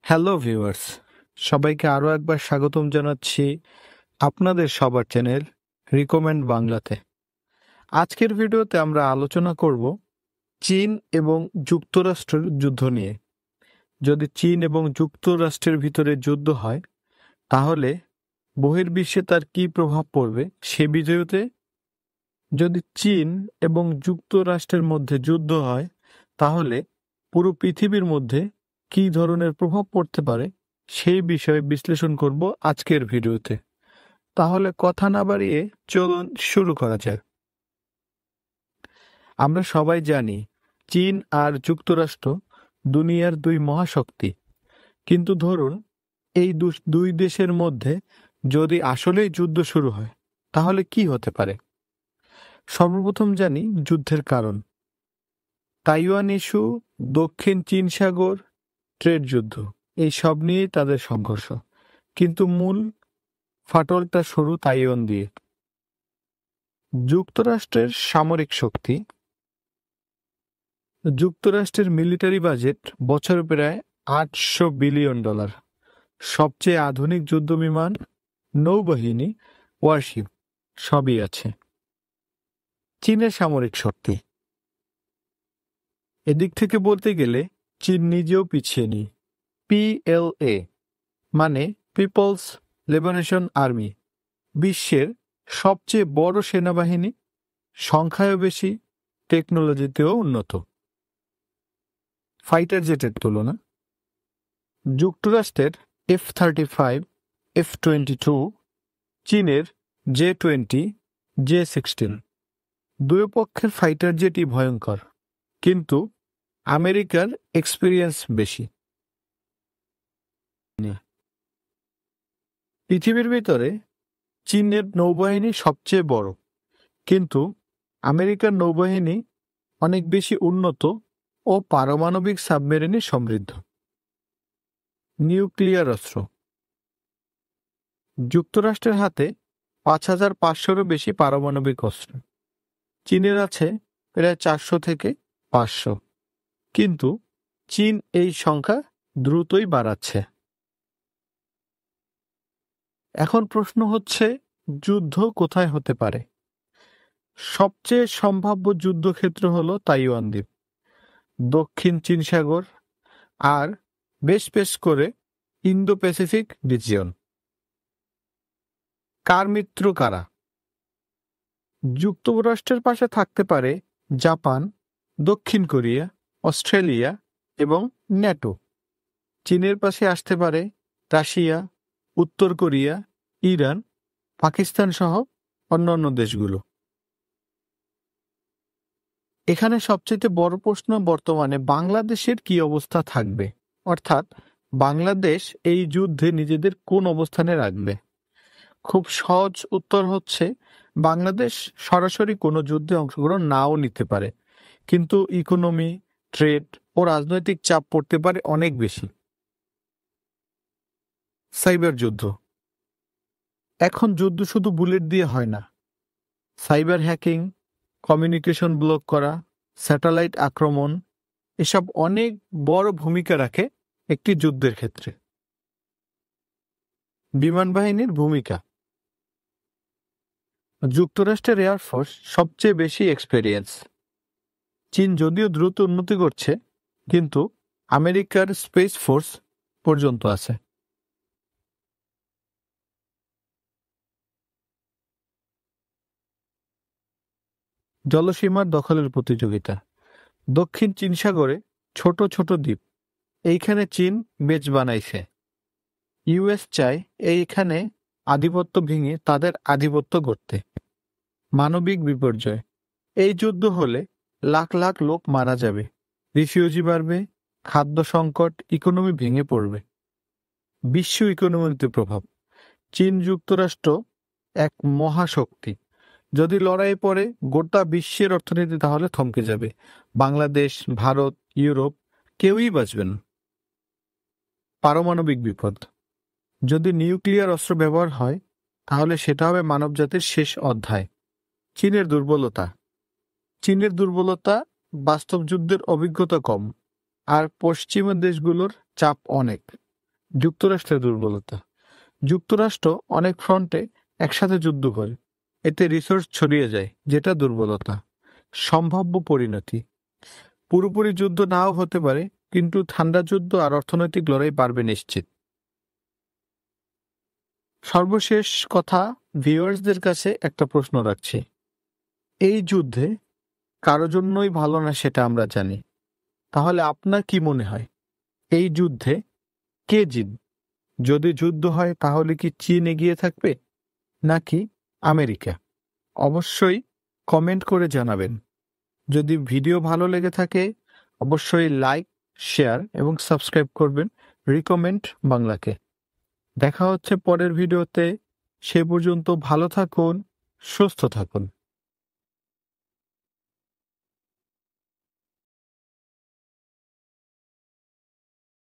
Hello viewers, সবাইকে আরও একবার স্বাগতম জানাচ্ছি আপনাদের সবার চ্যানেল রিকমেন্ড বাংলাতে। আজকের ভিডিওতে আমরা আলোচনা করব চীন এবং যুক্তরাষ্ট্রের যুদ্ধ নিয়ে। যদি চীন এবং যুক্তরাষ্ট্রের ভিতরে যুদ্ধ হয় তাহলে বহির্বিশ্বে তার কী প্রভাব পড়বে সে বিষয়তে, যদি চীন এবং যুক্তরাষ্ট্রের মধ্যে যুদ্ধ হয় তাহলে পুরো পৃথিবীর মধ্যে কী ধরনের প্রভাব পড়তে পারে সেই বিষয়ে বিশ্লেষণ করব আজকের ভিডিওতে। তাহলে কথা না বাড়িয়ে চলুন শুরু করা যাক। আমরা সবাই জানি চীন আর যুক্তরাষ্ট্র দুনিয়ার দুই মহাশক্তি, কিন্তু ধরুন এই দুই দেশের মধ্যে যদি আসলেই যুদ্ধ শুরু হয় তাহলে কি হতে পারে। সর্বপ্রথম জানি যুদ্ধের কারণ। তাইওয়ান ইস্যু, দক্ষিণ চীন সাগর, ট্রেড যুদ্ধ, এই সব নিয়েই তাদের সংঘর্ষ, কিন্তু মূল ফাটলটা শুরু তাইওয়ান দিয়ে। যুক্তরাষ্ট্রের সামরিক শক্তি। যুক্তরাষ্ট্রের মিলিটারি বাজেট বছরে প্রায় $800 বিলিয়ন। সবচেয়ে আধুনিক যুদ্ধবিমান, নৌবাহিনী, ওয়ারশিপ সবই আছে। চীনের সামরিক শক্তি। এদিক থেকে বলতে গেলে চীন নিজেও পিছিয়ে নেই। PLA মানে পিপলস লিবারেশন আর্মি বিশ্বের সবচেয়ে বড় সেনাবাহিনী, সংখ্যায়ও বেশি, টেকনোলজিতেও উন্নত। ফাইটার জেটের তুলনা। যুক্তরাষ্ট্রের F-35, F-22, চীনের J-20, J-16, দুই পক্ষের ফাইটার জেটই ভয়ঙ্কর, কিন্তু আমেরিকার এক্সপিরিয়েন্স বেশি। পৃথিবীর ভিতরে চীনের নৌবাহিনী সবচেয়ে বড়, কিন্তু আমেরিকার নৌবাহিনী অনেক বেশি উন্নত ও পারমাণবিক সাবমেরিনে সমৃদ্ধ। নিউক্লিয়ার অস্ত্র। যুক্তরাষ্ট্রের হাতে 5,500-এরও বেশি পারমাণবিক অস্ত্র, চীনের আছে প্রায় 400 থেকে 500, কিন্তু চীন এই সংখ্যা দ্রুতই বাড়াচ্ছে। এখন প্রশ্ন হচ্ছে, যুদ্ধ কোথায় হতে পারে? সবচেয়ে সম্ভাব্য যুদ্ধক্ষেত্র হলো তাইওয়ান দ্বীপ, দক্ষিণ চীন সাগর, আর বেশ করে ইন্দো প্যাসিফিক রিজিয়ন। কার মিত্র কারা? যুক্তরাষ্ট্রের পাশে থাকতে পারে জাপান, দক্ষিণ কোরিয়া, অস্ট্রেলিয়া এবং ন্যাটো। চীনের পাশে আসতে পারে রাশিয়া, উত্তর কোরিয়া, ইরান, পাকিস্তান সহ অন্যান্য দেশগুলো। এখানে সবচেয়ে বড় প্রশ্ন বর্তমানে বাংলাদেশের কি অবস্থা থাকবে, অর্থাৎ বাংলাদেশ এই যুদ্ধে নিজেদের কোন অবস্থানে রাখবে। খুব সহজ উত্তর হচ্ছে, বাংলাদেশ সরাসরি কোনো যুদ্ধে অংশগ্রহণ নাও নিতে পারে, কিন্তু ইকোনমি, ট্রেড ও রাজনৈতিক চাপ পড়তে পারে অনেক বেশি। সাইবার যুদ্ধ। এখন যুদ্ধ শুধু বুলেট দিয়ে হয় না। সাইবার হ্যাকিং, কমিউনিকেশন ব্লক করা, স্যাটেলাইট আক্রমণ, এসব অনেক বড় ভূমিকা রাখে একটি যুদ্ধের ক্ষেত্রে। বিমান বাহিনীর ভূমিকা। যুক্তরাষ্ট্রের এয়ারফোর্স সবচেয়ে বেশি এক্সপেরিয়েন্স। চীন যদিও দ্রুত উন্নতি করছে, কিন্তু আমেরিকার স্পেস ফোর্স পর্যন্ত আছে। জলসীমার দখলের প্রতিযোগিতা। দক্ষিণ চীন সাগরে ছোট ছোট দ্বীপ, এইখানে চীন বেজ বানাইছে। ইউএস চায় এইখানে আধিপত্য ভেঙে তাদের আধিপত্য গড়তে। মানবিক বিপর্যয়। এই যুদ্ধ হলে লাখ লাখ লোক মারা যাবে, রিফিউজি বাড়বে, খাদ্য সংকট, ইকোনমি ভেঙে পড়বে। বিশ্ব ইকোনমিতে প্রভাব। চীন যুক্তরাষ্ট্র এক মহাশক্তি, যদি লড়াই পড়ে গোটা বিশ্বের অর্থনীতি তাহলে থমকে যাবে। বাংলাদেশ, ভারত, ইউরোপ কেউই বাঁচবে না। পারমাণবিক বিপদ। যদি নিউক্লিয়ার অস্ত্র ব্যবহার হয় তাহলে সেটা হবে মানবজাতির শেষ অধ্যায়। চীনের দুর্বলতা। চীনের দুর্বলতা, বাস্তব যুদ্ধের অভিজ্ঞতা কম, আর পশ্চিমা দেশগুলোর চাপ অনেক। যুক্তরাষ্ট্রের দুর্বলতা। যুক্তরাষ্ট্র অনেক ফ্রন্টে একসাথে যুদ্ধ করে, এতে রিসোর্স ছড়িয়ে যায়, যেটা দুর্বলতা। সম্ভাব্য পরিণতি: পুরোপুরি যুদ্ধ নাও হতে পারে, কিন্তু ঠান্ডা যুদ্ধ আর অর্থনৈতিক লড়াই বাড়বে নিশ্চিত। সর্বশেষ কথা, ভিউয়ার্সদের কাছে একটা প্রশ্ন রাখছি। এই যুদ্ধে কারো জন্যই ভালো না সেটা আমরা জানি, তাহলে আপনার কি মনে হয় এই যুদ্ধে কে জিতবে? যদি যুদ্ধ হয় তাহলে কি চীন এগিয়ে থাকবে নাকি আমেরিকা? অবশ্যই কমেন্ট করে জানাবেন। যদি ভিডিও ভালো লেগে থাকে অবশ্যই লাইক, শেয়ার এবং সাবস্ক্রাইব করবেন রিকমেন্ড বাংলাকে। দেখা হচ্ছে পরের ভিডিওতে। সে পর্যন্ত ভালো থাকুন, সুস্থ থাকুন।